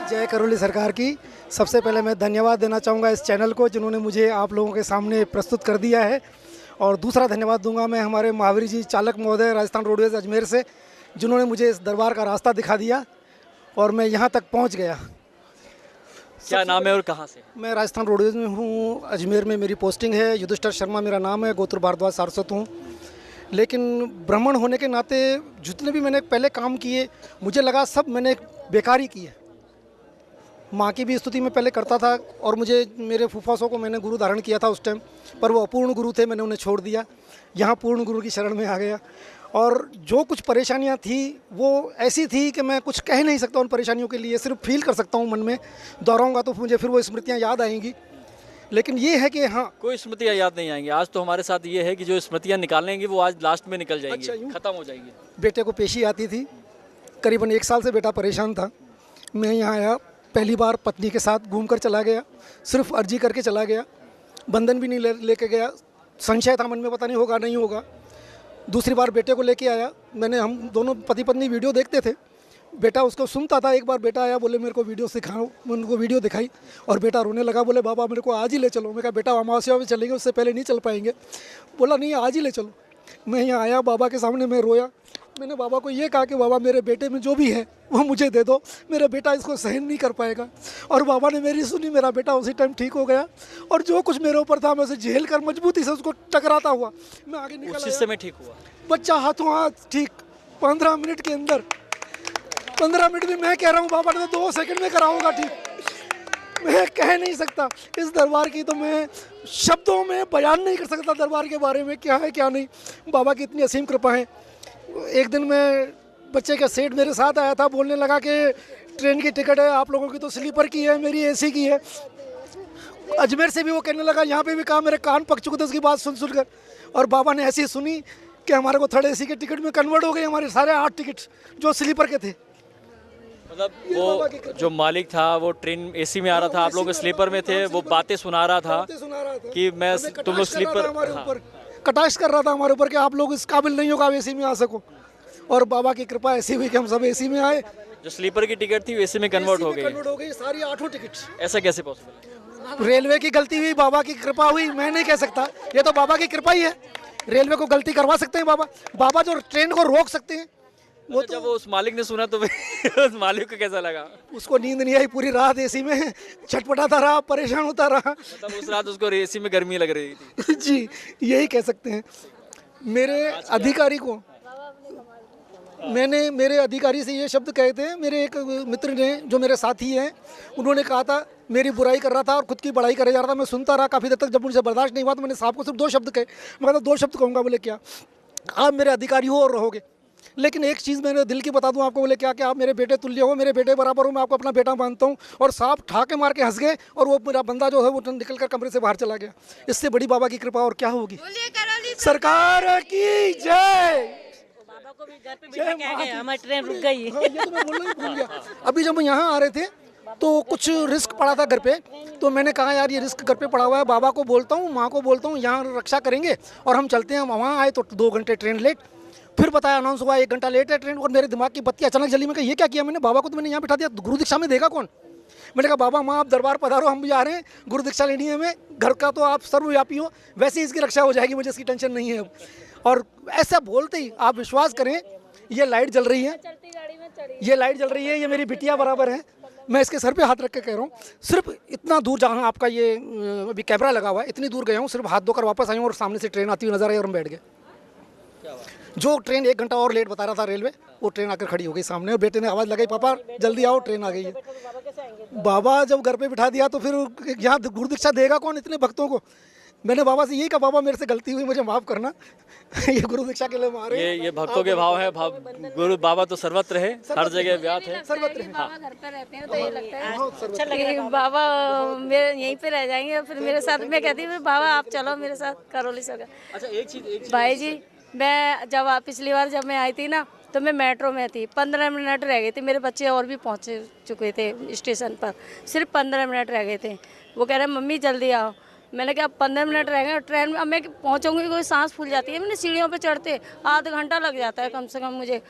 जय करौली सरकार की। सबसे पहले मैं धन्यवाद देना चाहूँगा इस चैनल को जिन्होंने मुझे आप लोगों के सामने प्रस्तुत कर दिया है। और दूसरा धन्यवाद दूंगा मैं हमारे महावीर जी चालक महोदय राजस्थान रोडवेज अजमेर से, जिन्होंने मुझे इस दरबार का रास्ता दिखा दिया और मैं यहाँ तक पहुँच गया। क्या नाम है और कहाँ से? मैं राजस्थान रोडवेज में हूँ, अजमेर में मेरी पोस्टिंग है। युधिष्ठिर शर्मा मेरा नाम है, गोत्र भारद्वाज सारस्वत हूँ। लेकिन ब्राह्मण होने के नाते जितने भी मैंने पहले काम किए मुझे लगा सब मैंने बेकार ही किए। माँ की भी स्तुति में पहले करता था और मुझे मेरे फूफासों को मैंने गुरु धारण किया था उस टाइम, पर वो अपूर्ण गुरु थे, मैंने उन्हें छोड़ दिया। यहाँ पूर्ण गुरु की शरण में आ गया और जो कुछ परेशानियाँ थी वो ऐसी थी कि मैं कुछ कह नहीं सकता उन परेशानियों के लिए, सिर्फ फील कर सकता हूँ। मन में दोहराऊँगा तो मुझे फिर वो स्मृतियाँ याद आएंगी। लेकिन ये है कि हाँ, कोई स्मृतियाँ याद नहीं आएंगी। आज तो हमारे साथ ये है कि जो स्मृतियाँ निकालेंगी वो आज लास्ट में निकल जाएंगी। अच्छा, यूँ? खत्म हो जाएगी। बेटे को पेशी आती थी, करीबन 1 साल से बेटा परेशान था। मैं यहाँ आया, पहली बार पत्नी के साथ घूमकर चला गया, सिर्फ अर्जी करके चला गया, बंधन भी नहीं लेके गया। संशय था मन में, पता नहीं होगा नहीं होगा। दूसरी बार बेटे को लेके आया, हम दोनों पति पत्नी वीडियो देखते थे, बेटा उसको सुनता था। एक बार बेटा आया, बोले मेरे को वीडियो सिखाओ, मैं उनको वीडियो दिखाई और बेटा रोने लगा, बोले बाबा मेरे को आज ही ले चलो। मैं कहा बेटा अमावस्या में चलेंगे, उससे पहले नहीं चल पाएंगे। बोला नहीं आज ही ले चलो। मैं यहाँ आया, बाबा के सामने मैं रोया। मैंने बाबा को ये कहा कि बाबा मेरे बेटे में जो भी है वो मुझे दे दो, मेरा बेटा इसको सहन नहीं कर पाएगा। और बाबा ने मेरी सुनी, मेरा बेटा उसी टाइम ठीक हो गया और जो कुछ मेरे ऊपर था मैं उसे झेल कर मजबूती से उसको टकराता हुआ मैं आगे निकल आया। उस समय ठीक हुआ बच्चा हाथों हाथ ठीक 15 मिनट के अंदर। 15 मिनट भी मैं कह रहा हूँ, बाबा ने तो 2 सेकंड में कराऊंगा ठीक। मैं कह नहीं सकता इस दरबार की, तो मैं शब्दों में बयान नहीं कर सकता दरबार के बारे में क्या है क्या नहीं। बाबा की इतनी असीम कृपा है। एक दिन मैं बच्चे का सेठ मेरे साथ आया था, बोलने लगा कि ट्रेन की टिकट है, आप लोगों की तो स्लीपर की है, मेरी एसी की है। अजमेर से भी वो कहने लगा, यहाँ पे भी कहा, मेरे कान पक चुके थे उसकी बात सुन सुनकर। और बाबा ने ऐसी सुनी कि हमारे को 3rd एसी के टिकट में कन्वर्ट हो गए, हमारे सारे 8 टिकट जो स्लीपर के थे। मतलब वो जो मालिक था वो ट्रेन एसी में आ रहा था, आप लोग स्लीपर में थे, वो बातें सुना रहा था कि मैं तुम लोग स्लीपर, हमारे ऊपर कटाक्ष कर रहा था हमारे ऊपर कि आप लोग इस काबिल नहीं हो आप एसी में आ सको। और बाबा की कृपा ऐसी हुई कि हम सब एसी में आए। जो स्लीपर की टिकट थी वो एसी में कन्वर्ट हो गई। सारी 8 टिकट। ऐसा कैसे पॉसिबल? रेलवे की गलती हुई, बाबा की कृपा हुई, मैं नहीं कह सकता, ये तो बाबा की कृपा ही है। रेलवे को गलती करवा सकते हैं बाबा जो ट्रेन को रोक सकते हैं। वो जब वो उस मालिक ने सुना तो उस मालिक को कैसा लगा? उसको नींद नहीं आई, पूरी रात एसी में छटपटाता रहा, परेशान होता रहा। मतलब उस रात उसको एसी में गर्मी लग रही थी। जी यही कह सकते हैं। मेरे अधिकारी से ये शब्द कहे थे। मेरे एक मित्र ने, जो मेरे साथी हैं, उन्होंने कहा था, मेरी बुराई कर रहा था और खुद की बड़ाई करे जा रहा था। मैं सुनता रहा काफ़ी देर तक, जब मुझे बर्दाश्त नहीं हुआ तो मैंने साहब को सिर्फ 2 शब्द कहे। मैं कहता 2 शब्द कहूँगा। बोले क्या? आप मेरे अधिकारी हो और रहोगे, लेकिन एक चीज़ मैंने दिल की बता दूं आपको। बोले क्या? कि आप मेरे बेटे तुल्य हो, मेरे बेटे बराबर हो, मैं आपको अपना बेटा मानता हूं। और साहब ठाके मार के हंस गए और वो मेरा बंदा जो है वो निकल कर कमरे से बाहर चला गया। इससे बड़ी बाबा की कृपा और क्या होगी। सरकार की जय। बाबा को भी घर पे बिठा के आ गए, हमारी ट्रेन रुक गई। हाँ, ये तो मैं बोलना ही भूल गया। अभी जब हम यहाँ आ रहे थे तो कुछ रिस्क पड़ा था घर पे, तो मैंने कहा यार ये रिस्क घर पे पड़ा हुआ है, बाबा को बोलता हूँ, माँ को बोलता हूँ, यहाँ रक्षा करेंगे और हम चलते हैं। हम वहाँ आए तो 2 घंटे ट्रेन लेट, फिर बताया अनाउंस हुआ 1 घंटा लेट है ट्रेन। और मेरे दिमाग की बत्ती अचानक जली। मैं कहा ये क्या किया मैंने? बाबा को तो मैंने यहाँ बिठा दिया, गुरु दीक्षा में देगा कौन? मैंने कहा बाबा माँ आप दरबार पधारो, हम भी आ रहे हैं, गुरु दीक्षा लेनी है हमें। घर का तो आप सर्वव्यापी हो, वैसे ही इसकी रक्षा हो जाएगी, मुझे इसकी टेंशन नहीं है। और ऐसा बोलते ही आप विश्वास करें, ये लाइट जल रही है, ये लाइट जल रही है, ये मेरी बिटिया बराबर है। मैं इसके सर पे हाथ रख के कह रहा हूँ, सिर्फ इतना दूर जहाँ आपका ये अभी कैमरा लगा हुआ है, इतनी दूर गया हूँ, सिर्फ हाथ धोकर वापस आई हूँ और सामने से ट्रेन आती हुई नजर आई और हम बैठ गए। जो ट्रेन 1 घंटा और लेट बता रहा था रेलवे, वो ट्रेन आकर खड़ी हो गई सामने और बेटे ने आवाज़ लगाई, पापा जल्दी आओ ट्रेन आ गई है। बाबा जब घर पे बिठा दिया तो फिर यहाँ गुरु दीक्षा देगा कौन इतने भक्तों को? मैंने बाबा से यही कहा, बाबा मेरे से गलती हुई, मुझे माफ़ करना। ये गुरु दीक्षा के लिए मारे। ये भक्तों के भाव है। गुरु बाबा तो सर्वत्र है, हर जगह व्यात है। सर्वत्र है। बाबा घर पे रहते हैं तो ये लगता है अच्छा लगेगा। बाबा मेरे यहीं पे रह जाएंगे और फिर मेरे साथ, मैं कहती हूँ बाबा आप चलो मेरे साथ करौली से। अच्छा एक चीज भाई जी, मैं पिछली बार जब मैं आई थी ना, तो मैं मेट्रो में थी, 15 मिनट रह गए थे, मेरे बच्चे और भी पहुँच चुके थे स्टेशन पर, सिर्फ 15 मिनट रह गए थे। वो कह रहे मम्मी जल्दी आओ। मैंने कहा 15 मिनट रह गए ट्रेन में, अब मैं पहुँचूंगी, कोई सांस फूल जाती है। मैंने सीढ़ियों पे चढ़ते आधा घंटा लग जाता है कम से कम मुझे।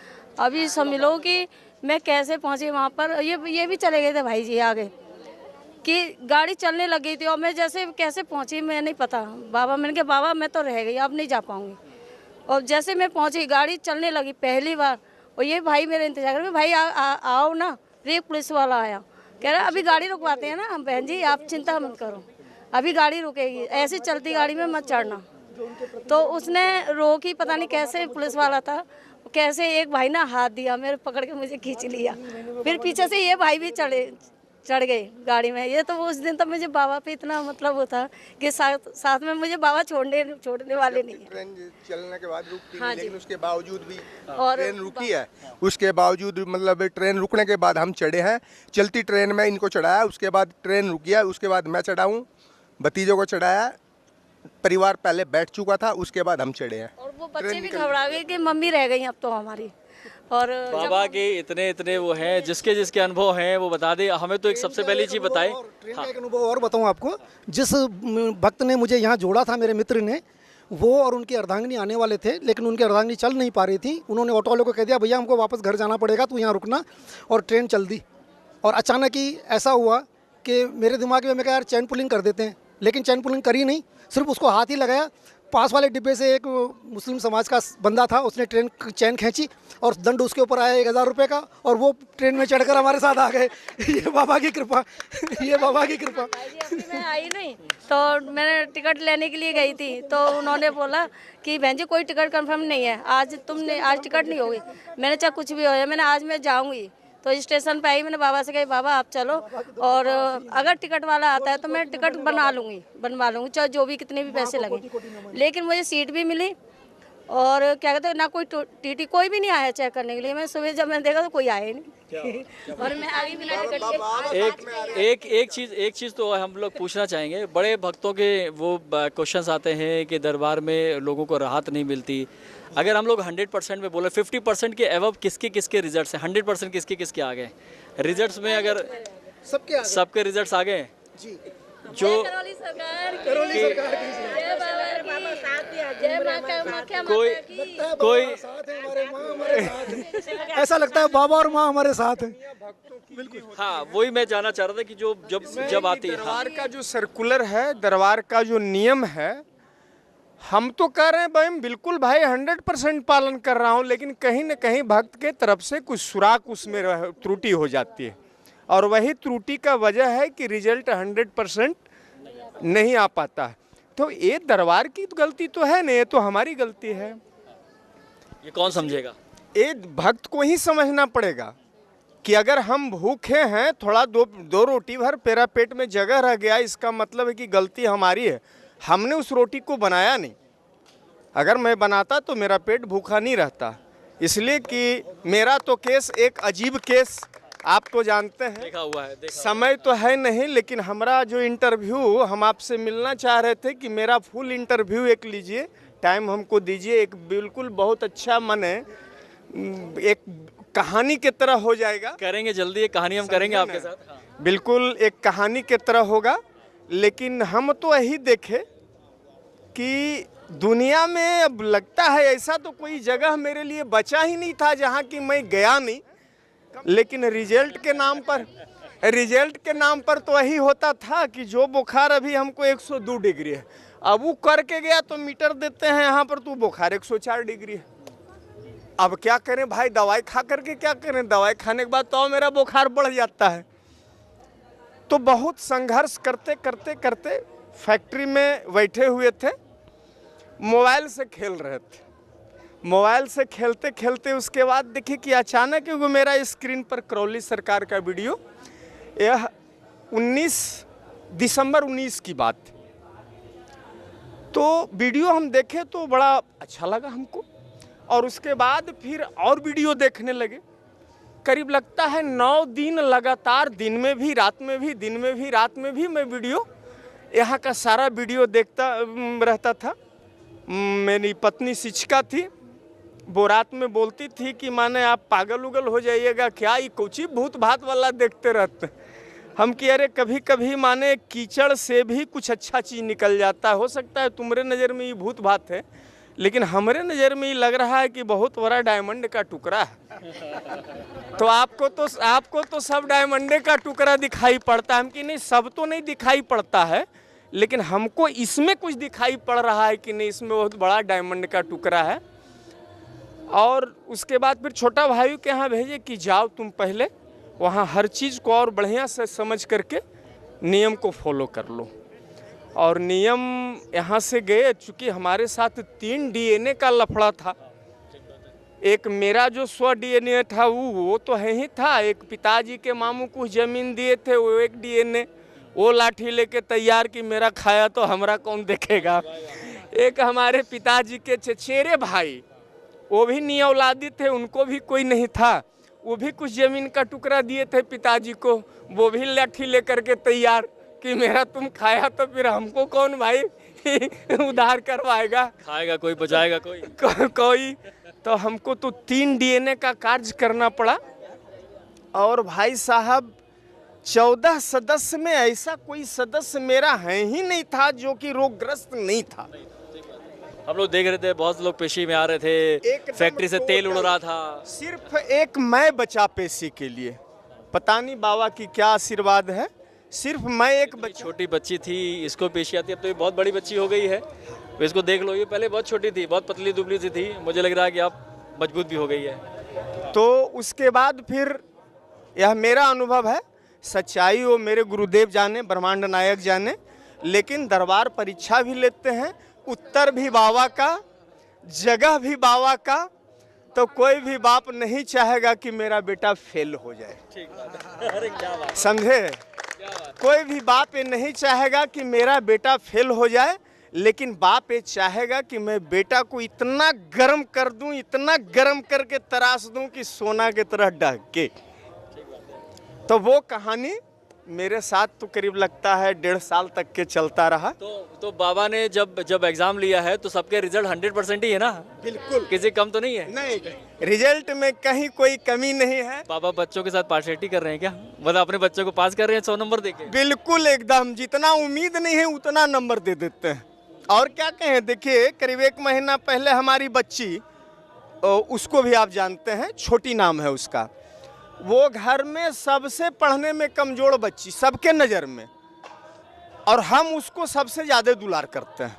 अभी समझ लो कि मैं कैसे पहुंची वहाँ पर, ये भी चले गए थे भाई जी आगे, कि गाड़ी चलने लग गई थी और मैं जैसे कैसे पहुंची मैं नहीं पता। बाबा, मैंने कहा बाबा मैं तो रह गई, अब नहीं जा पाऊंगी। और जैसे मैं पहुंची गाड़ी चलने लगी पहली बार, और ये भाई मेरे इंतजार कर रहे, भाई आओ ना। फिर एक पुलिस वाला आया, कह रहा अभी गाड़ी रुकवाते हैं ना बहन जी, आप चिंता मत करो, अभी गाड़ी रुकेगी, ऐसी चलती गाड़ी में मत चढ़ना। तो उसने रोकी, पता नहीं कैसे पुलिस वाला था, कैसे एक भाई ना हाथ दिया, मेरे पकड़ के मुझे खींच लिया। फिर पीछे से ये भाई भी चढ़ गए गाड़ी में। ये तो उस दिन तो मुझे बाबा पे इतना मतलब वो था कि साथ में मुझे बाबा छोड़ने वाले नहीं है। ट्रेन चलने के बाद रुकती हाँ है, लेकिन जी। उसके बावजूद भी और ट्रेन रुकी है। उसके बावजूद मतलब ट्रेन रुकने के बाद हम चढ़े हैं, चलती ट्रेन में इनको चढ़ाया, उसके बाद ट्रेन रुकी है, उसके बाद मैं चढ़ा हूँ, भतीजों को चढ़ाया, परिवार पहले बैठ चुका था, उसके बाद हम चढ़े हैं। और वो बच्चे भी घबरा गए कि मम्मी रह गई अब तो हमारी। और बाबा के इतने वो हैं, जिसके अनुभव हैं वो बता दे। हमें तो एक सबसे पहली चीज़ बताएं। ट्रेन का एक अनुभव और बताऊं आपको। जिस भक्त ने मुझे यहाँ जोड़ा था, मेरे मित्र ने, वो और उनकी अर्धांगिनी आने वाले थे, लेकिन उनकी अर्धांगिनी चल नहीं पा रही थी। उन्होंने ऑटो वाले को कह दिया भैया हमको वापस घर जाना पड़ेगा, तू यहाँ रुकना, और ट्रेन चल दी। और अचानक ही ऐसा हुआ कि मेरे दिमाग में मैं कहा यार चैन पुलिंग कर देते हैं, लेकिन चैन पुलिंग करी नहीं, सिर्फ उसको हाथ ही लगाया। पास वाले डिब्बे से एक मुस्लिम समाज का बंदा था, उसने ट्रेन चैन खींची और दंड उसके ऊपर आया 1000 रुपये का, और वो ट्रेन में चढ़कर हमारे साथ आ गए। ये बाबा की कृपा, ये बाबा की कृपा। भाई जी अभी मैं आई नहीं, तो मैंने टिकट लेने के लिए गई थी, तो उन्होंने बोला कि बहन जी कोई टिकट कंफर्म नहीं है, आज टिकट नहीं होगी। मैंने चाहे कुछ भी हो जाए, मैंने आज मैं जाऊँगी। तो स्टेशन पे आई, मैंने बाबा से कही बाबा आप चलो, और अगर टिकट वाला आता है तो मैं टिकट बनवा लूँगी, चाहे जो भी कितने भी पैसे लगे। लेकिन मुझे सीट भी मिली, और क्या कहते हैं ना, कोई टीटी कोई भी नहीं आया चेक करने के लिए। मैं सुबह जब मैंने देखा तो कोई आया ही नहीं। और मैं आगे बिना टिकट के। एक चीज़ तो हम लोग पूछना चाहेंगे। बड़े भक्तों के वो क्वेश्चंस आते हैं कि दरबार में लोगों को राहत नहीं मिलती। अगर हम लोग 100% में बोले, 50% के एवब किसके रिजल्ट्स हैं? 100% किसके आ गए रिजल्ट्स में? अगर सबके रिजल्ट्स आ गए जी, जो करौली सरकार कोई ऐसा लगता है बाबा और माँ हमारे साथ हैं। हाँ, वही मैं जानना चाह रहा था कि जो जब आती है। हाँ, दरबार का जो सर्कुलर है, दरबार का जो नियम है, हम तो कह रहे हैं भाई बिल्कुल भाई 100% पालन कर रहा हूं, लेकिन कहीं न कहीं भक्त के तरफ से कुछ सुराख उसमें त्रुटि हो जाती है, और वही त्रुटि का वजह है कि रिजल्ट 100% नहीं आ पाता है। तो ये दरबार की गलती तो है नहीं, ये तो हमारी गलती है। ये कौन समझेगा? ये भक्त को ही समझना पड़ेगा कि अगर हम भूखे हैं, थोड़ा दो रोटी भर मेरा पेट में जगह रह गया, इसका मतलब है कि गलती हमारी है। हमने उस रोटी को बनाया नहीं, अगर मैं बनाता तो मेरा पेट भूखा नहीं रहता। इसलिए कि मेरा तो केस एक अजीब केस, आप तो जानते हैं, देखा हुआ है। समय तो है नहीं, लेकिन हमारा जो इंटरव्यू हम आपसे मिलना चाह रहे थे कि मेरा फुल इंटरव्यू एक लीजिए, टाइम हमको दीजिए। एक बिल्कुल बहुत अच्छा मन है, एक कहानी की तरह हो जाएगा। करेंगे जल्दी, एक कहानी हम करेंगे आपके साथ। हाँ। बिल्कुल एक कहानी की तरह होगा। लेकिन हम तो यही देखे कि दुनिया में अब लगता है ऐसा तो कोई जगह मेरे लिए बचा ही नहीं था जहाँ की मैं गया नहीं। लेकिन रिजल्ट के नाम पर तो यही होता था कि जो बुखार अभी हमको 102 डिग्री है, अब वो करके गया तो मीटर देते हैं यहाँ पर, तो बुखार 104 डिग्री है। अब क्या करें भाई, दवाई खा करके क्या करें? दवाई खाने के बाद तो मेरा बुखार बढ़ जाता है। तो बहुत संघर्ष करते करते फैक्ट्री में बैठे हुए थे, मोबाइल से खेल रहे थे। मोबाइल से खेलते खेलते उसके बाद देखिए कि अचानक वो मेरा स्क्रीन पर करौली सरकार का वीडियो, यह 19 दिसंबर 19 की बात थी। तो वीडियो हम देखे तो बड़ा अच्छा लगा हमको, और उसके बाद फिर और वीडियो देखने लगे। करीब लगता है 9 दिन लगातार, दिन में भी रात में भी, दिन में भी रात में भी मैं वीडियो, यहाँ का सारा वीडियो देखता रहता था। मेरी पत्नी शिक्षिका थी, वो रात में बोलती थी कि माने आप पागल उगल हो जाइएगा क्या, ये कुछ ही भूत भात वाला देखते रहते। हम कि अरे कभी कभी माने कीचड़ से भी कुछ अच्छा चीज़ निकल जाता है, हो सकता है तुम्हारे नज़र में ये भूत भात है, लेकिन हमारे नज़र में ये लग रहा है कि बहुत बड़ा डायमंड का टुकड़ा है। तो आपको तो सब डायमंड का टुकड़ा दिखाई पड़ता है कि नहीं, सब तो नहीं दिखाई पड़ता है, लेकिन हमको इसमें कुछ दिखाई पड़ रहा है कि नहीं, इसमें बहुत बड़ा डायमंड का टुकड़ा है। और उसके बाद फिर छोटा भाई के यहाँ भेजे कि जाओ तुम पहले वहाँ हर चीज़ को और बढ़िया से समझ करके नियम को फॉलो कर लो। और नियम यहाँ से गए, चूँकि हमारे साथ 3 डीएनए का लफड़ा था। एक मेरा जो स्व डीएनए था वो तो है ही था, एक पिताजी के मामू कुछ ज़मीन दिए थे वो एक डीएनए, वो लाठी लेके तैयार कि मेरा खाया तो हमरा कौन देखेगा। एक हमारे पिताजी के चचेरे भाई, वो भी नी औलादी थे, उनको भी कोई नहीं था, वो भी कुछ ज़मीन का टुकड़ा दिए थे पिताजी को, वो भी लाठी लेकर के तैयार कि मेरा तुम खाया तो फिर हमको कौन भाई उधार करवाएगा, खाएगा कोई, बचाएगा कोई। कोई। तो हमको तो 3 डीएनए का कार्य करना पड़ा। और भाई साहब 14 सदस्य में ऐसा कोई सदस्य मेरा है ही नहीं था जो कि रोगग्रस्त नहीं था। हम लोग देख रहे थे बहुत लोग पेशी में आ रहे थे, फैक्ट्री से तेल उड़ रहा था। सिर्फ एक मैं बचा पेशी के लिए, पता नहीं बाबा की क्या आशीर्वाद है, सिर्फ मैं एक बच्चा। छोटी बच्ची थी, इसको पेशी आती है, अब तो ये बहुत बड़ी बच्ची हो गई है। तो इसको देख लो, ये पहले बहुत छोटी थी, बहुत पतली दुबली सी थी, मुझे लग रहा है कि अब मजबूत भी हो गई है। तो उसके बाद फिर यह मेरा अनुभव है, सच्चाई वो मेरे गुरुदेव जाने, ब्रह्मांड नायक जाने, लेकिन दरबार परीक्षा भी लेते हैं, उत्तर भी बाबा का, जगह भी बाबा का। तो कोई भी बाप नहीं चाहेगा कि मेरा बेटा फेल हो जाए, अरे क्या बात, समझे। कोई भी बाप ये नहीं चाहेगा कि मेरा बेटा फेल हो जाए, लेकिन बाप ये चाहेगा कि मैं बेटा को इतना गर्म कर दूं, इतना गर्म करके तराश दूं कि सोना की तरह ढके। तो वो कहानी मेरे साथ तो करीब लगता है 1.5 साल तक के चलता रहा। तो बाबा ने जब एग्जाम लिया है तो सबके रिजल्ट 100% ही है ना? बिल्कुल, किसी कम तो नहीं है? नहीं, रिजल्ट में कहीं कोई कमी नहीं है। बाबा बच्चों के साथ पार्शियलिटी कर रहे हैं क्या? मतलब अपने बच्चों को पास कर रहे हैं 100 नंबर देके? बिल्कुल, एकदम जितना उम्मीद नहीं है उतना नंबर दे देते हैं। और क्या कहें, देखिए करीब 1 महीना पहले हमारी बच्ची, उसको भी आप जानते हैं, छोटी नाम है उसका, वो घर में सबसे पढ़ने में कमजोर बच्ची सबके नज़र में, और हम उसको सबसे ज़्यादा दुलार करते हैं।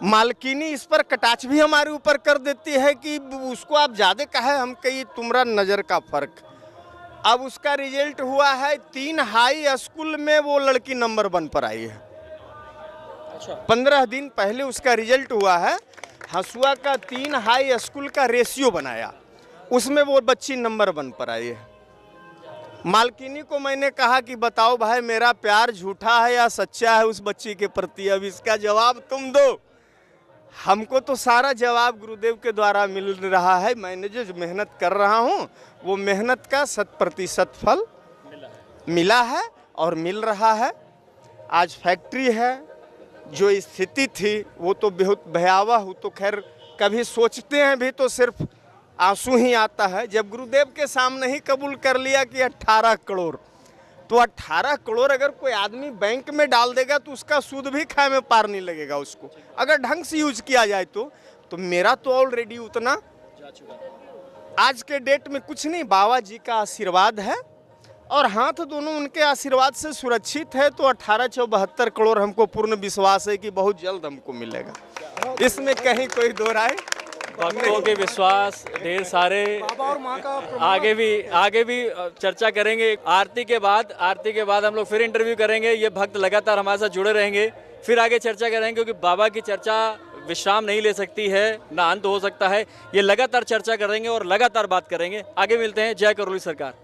मालकिनी इस पर कटाक्ष भी हमारे ऊपर कर देती है कि उसको आप ज़्यादा कहे, हम कही तुम्हारा नज़र का फ़र्क। अब उसका रिजल्ट हुआ है 3 हाई स्कूल में वो लड़की नंबर 1 पर आई है। अच्छा, 15 दिन पहले उसका रिजल्ट हुआ है। हसुआ का 3 हाई स्कूल का रेशियो बनाया, उसमें वो बच्ची नंबर 1 पर आई है। मालकिनी को मैंने कहा कि बताओ भाई मेरा प्यार झूठा है या सच्चा है उस बच्ची के प्रति, अब इसका जवाब तुम दो। हमको तो सारा जवाब गुरुदेव के द्वारा मिल रहा है। मैंने जो मेहनत कर रहा हूँ वो मेहनत का 100% फल मिला है और मिल रहा है। आज फैक्ट्री है, जो स्थिति थी वो तो बहुत भयावह हो, तो खैर कभी सोचते हैं भी तो सिर्फ आंसू ही आता है। जब गुरुदेव के सामने ही कबूल कर लिया कि 18 करोड़, तो 18 करोड़ अगर कोई आदमी बैंक में डाल देगा तो उसका सूद भी खाए में पार नहीं लगेगा उसको, अगर ढंग से यूज किया जाए तो मेरा तो ऑलरेडी उतना जा चुका। आज के डेट में कुछ नहीं, बाबा जी का आशीर्वाद है और हाथ दोनों उनके आशीर्वाद से सुरक्षित है। तो 1872 करोड़ हमको पूर्ण विश्वास है कि बहुत जल्द हमको मिलेगा, इसमें कहीं कोई दो राय। भक्तों के विश्वास ढेर सारे, बाबा और माँ का आगे भी चर्चा करेंगे। आरती के बाद हम लोग फिर इंटरव्यू करेंगे। ये भक्त लगातार हमारे साथ जुड़े रहेंगे, फिर आगे चर्चा करेंगे, क्योंकि बाबा की चर्चा विश्राम नहीं ले सकती है, ना अंत हो सकता है। ये लगातार चर्चा करेंगे और लगातार बात करेंगे। आगे मिलते हैं। जय करौली सरकार।